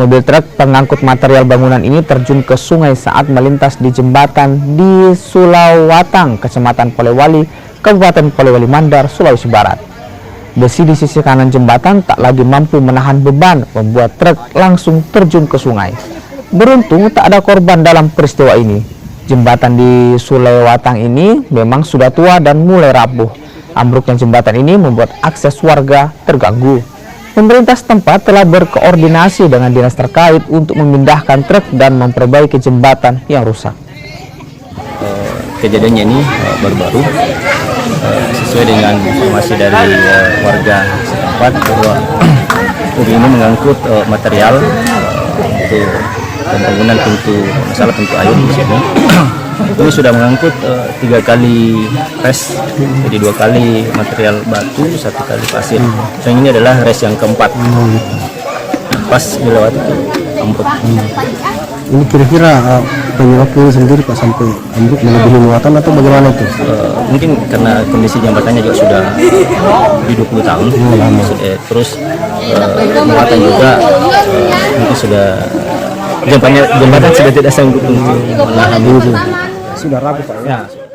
Mobil truk pengangkut material bangunan ini terjun ke sungai saat melintas di jembatan di Sulawatang, Kecamatan Polewali, Kabupaten Polewali Mandar, Sulawesi Barat. Besi di sisi kanan jembatan tak lagi mampu menahan beban, membuat truk langsung terjun ke sungai. Beruntung tak ada korban dalam peristiwa ini. Jembatan di Sulawatang ini memang sudah tua dan mulai rapuh. Ambruknya jembatan ini membuat akses warga terganggu. Pemerintah setempat telah berkoordinasi dengan dinas terkait untuk memindahkan truk dan memperbaiki jembatan yang rusak. Kejadiannya ini baru-baru, sesuai dengan informasi dari warga setempat bahwa mobil ini mengangkut material untuk pembangunan masalah pintu air di sini. Ini sudah mengangkut 3 kali res, jadi 2 kali material batu, 1 kali pasir. Yang ini adalah res yang keempat. Pas dilewati ambruk. Ini kira-kira penyebabnya sendiri Pak sampai ambruk melebihi muatan atau bagaimana itu? Mungkin karena kondisi jambatannya juga sudah di 20 tahun. Terus muatan juga mungkin sudah jembatan sudah tidak sanggup untuk menahan itu. Sudah rapuh Pak ya? Ya.